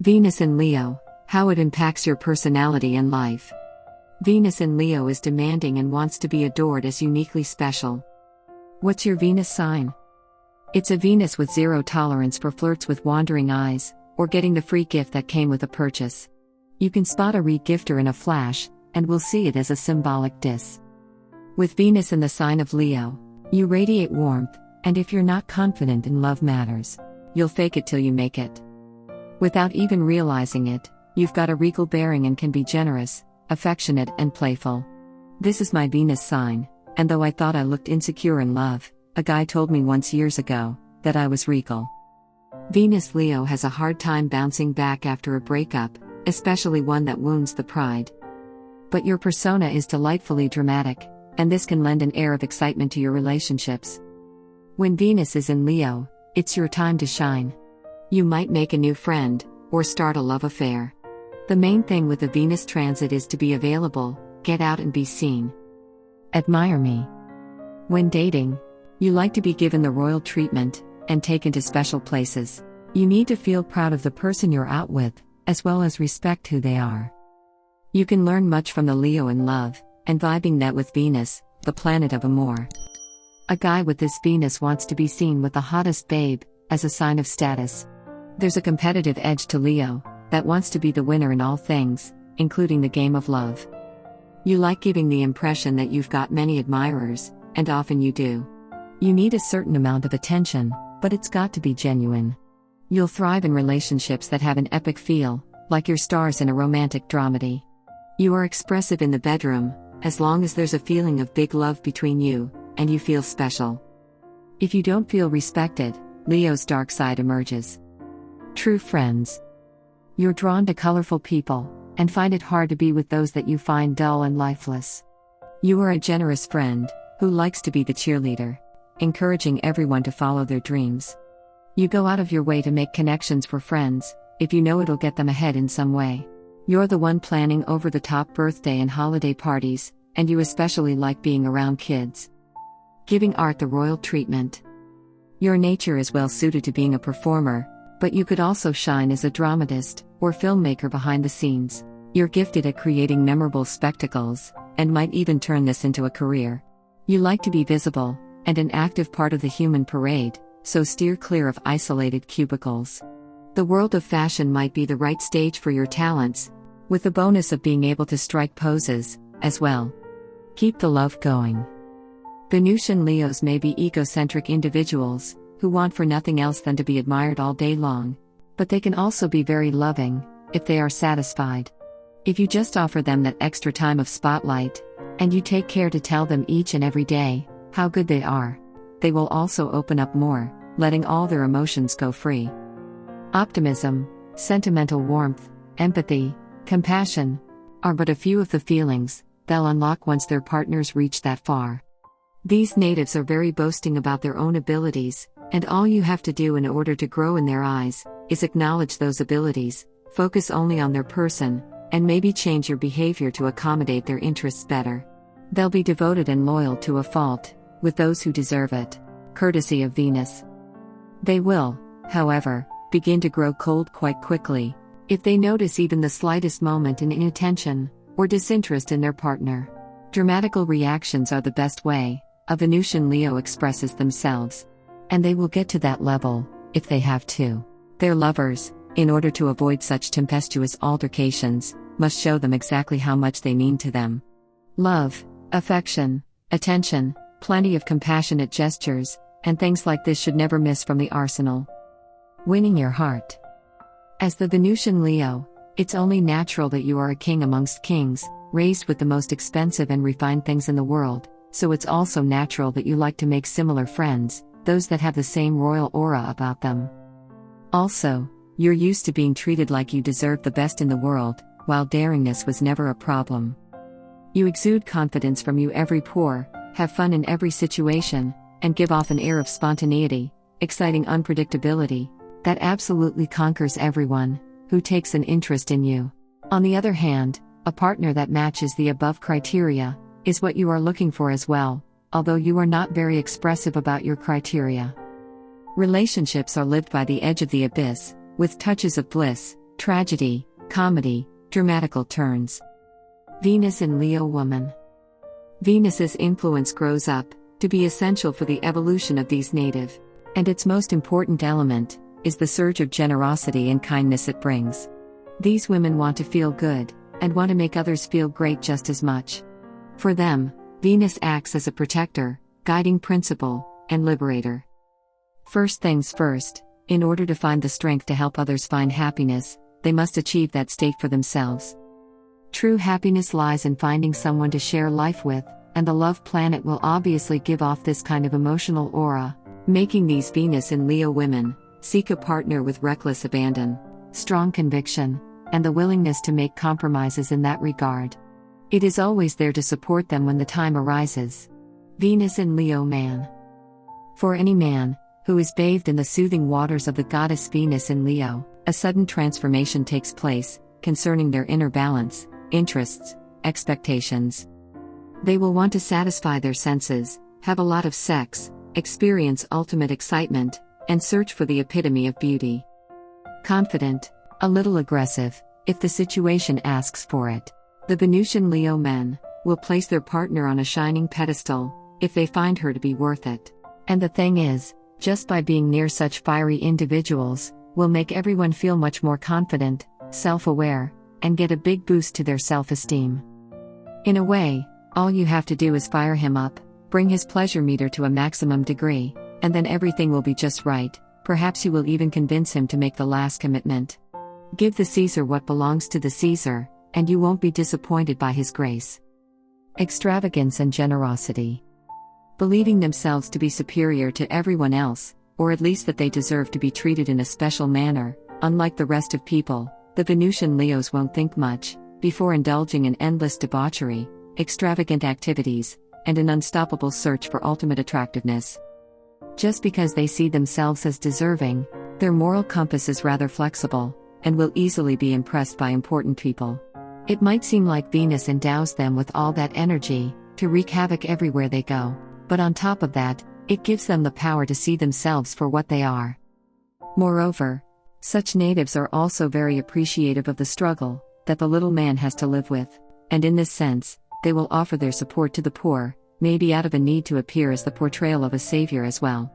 Venus in Leo, how it impacts your personality and life. Venus in Leo is demanding and wants to be adored as uniquely special. What's your Venus sign? It's a Venus with zero tolerance for flirts with wandering eyes, or getting the free gift that came with a purchase. You can spot a re-gifter in a flash, and will see it as a symbolic diss. With Venus in the sign of Leo, you radiate warmth, and if you're not confident in love matters, you'll fake it till you make it. Without even realizing it, you've got a regal bearing and can be generous, affectionate and playful. This is my Venus sign, and though I thought I looked insecure in love, a guy told me once years ago that I was regal. Venus Leo has a hard time bouncing back after a breakup, especially one that wounds the pride. But your persona is delightfully dramatic, and this can lend an air of excitement to your relationships. When Venus is in Leo, it's your time to shine. You might make a new friend, or start a love affair. The main thing with the Venus transit is to be available, get out and be seen. Admire me. When dating, you like to be given the royal treatment, and taken to special places. You need to feel proud of the person you're out with, as well as respect who they are. You can learn much from the Leo in love, and vibing that with Venus, the planet of amour. A guy with this Venus wants to be seen with the hottest babe, as a sign of status. There's a competitive edge to Leo, that wants to be the winner in all things, including the game of love. You like giving the impression that you've got many admirers, and often you do. You need a certain amount of attention, but it's got to be genuine. You'll thrive in relationships that have an epic feel, like your stars in a romantic dramedy. You are expressive in the bedroom, as long as there's a feeling of big love between you, and you feel special. If you don't feel respected, Leo's dark side emerges. True friends. You're drawn to colorful people, and find it hard to be with those that you find dull and lifeless. You are a generous friend, who likes to be the cheerleader, encouraging everyone to follow their dreams. You go out of your way to make connections for friends, if you know it'll get them ahead in some way. You're the one planning over-the-top birthday and holiday parties, and you especially like being around kids. Giving art the royal treatment. Your nature is well suited to being a performer, but you could also shine as a dramatist, or filmmaker behind the scenes. You're gifted at creating memorable spectacles, and might even turn this into a career. You like to be visible, and an active part of the human parade, so steer clear of isolated cubicles. The world of fashion might be the right stage for your talents, with the bonus of being able to strike poses, as well. Keep the love going. Venusian Leos may be egocentric individuals, who want for nothing else than to be admired all day long, but they can also be very loving, if they are satisfied. If you just offer them that extra time of spotlight, and you take care to tell them each and every day how good they are, they will also open up more, letting all their emotions go free. Optimism, sentimental warmth, empathy, compassion are but a few of the feelings they'll unlock once their partners reach that far. These natives are very boasting about their own abilities, and all you have to do in order to grow in their eyes is acknowledge those abilities, focus only on their person, and maybe change your behavior to accommodate their interests better. They'll be devoted and loyal to a fault, with those who deserve it, courtesy of Venus. They will, however, begin to grow cold quite quickly, if they notice even the slightest moment in inattention, or disinterest in their partner. Dramatical reactions are the best way a Venusian Leo expresses themselves. And they will get to that level, if they have to. Their lovers, in order to avoid such tempestuous altercations, must show them exactly how much they mean to them. Love, affection, attention, plenty of compassionate gestures, and things like this should never miss from the arsenal. Winning your heart. As the Venusian Leo, it's only natural that you are a king amongst kings, raised with the most expensive and refined things in the world, so it's also natural that you like to make similar friends, those that have the same royal aura about them. Also, you're used to being treated like you deserve the best in the world, while daringness was never a problem. You exude confidence from you every pore, have fun in every situation, and give off an air of spontaneity, exciting unpredictability, that absolutely conquers everyone who takes an interest in you. On the other hand, a partner that matches the above criteria is what you are looking for as well, although you are not very expressive about your criteria. Relationships are lived by the edge of the abyss, with touches of bliss, tragedy, comedy, dramatical turns. Venus in Leo woman. Venus's influence grows up to be essential for the evolution of these native, and its most important element is the surge of generosity and kindness it brings. These women want to feel good and want to make others feel great just as much. For them, Venus acts as a protector, guiding principle, and liberator. First things first, in order to find the strength to help others find happiness, they must achieve that state for themselves. True happiness lies in finding someone to share life with, and the love planet will obviously give off this kind of emotional aura, making these Venus in Leo women seek a partner with reckless abandon, strong conviction, and the willingness to make compromises in that regard. It is always there to support them when the time arises. Venus in Leo man. For any man who is bathed in the soothing waters of the goddess Venus in Leo, a sudden transformation takes place concerning their inner balance, interests, expectations. They will want to satisfy their senses, have a lot of sex, experience ultimate excitement, and search for the epitome of beauty. Confident, a little aggressive, if the situation asks for it. The Venusian Leo men will place their partner on a shining pedestal if they find her to be worth it. And the thing is, just by being near such fiery individuals, will make everyone feel much more confident, self-aware, and get a big boost to their self-esteem. In a way, all you have to do is fire him up, bring his pleasure meter to a maximum degree, and then everything will be just right. Perhaps you will even convince him to make the last commitment. Give the Caesar what belongs to the Caesar, and you won't be disappointed by his grace. Extravagance and generosity. Believing themselves to be superior to everyone else, or at least that they deserve to be treated in a special manner, unlike the rest of people, the Venusian Leos won't think much before indulging in endless debauchery, extravagant activities, and an unstoppable search for ultimate attractiveness. Just because they see themselves as deserving, their moral compass is rather flexible, and will easily be impressed by important people. It might seem like Venus endows them with all that energy to wreak havoc everywhere they go, but on top of that, it gives them the power to see themselves for what they are. Moreover, such natives are also very appreciative of the struggle that the little man has to live with, and in this sense, they will offer their support to the poor, maybe out of a need to appear as the portrayal of a savior as well.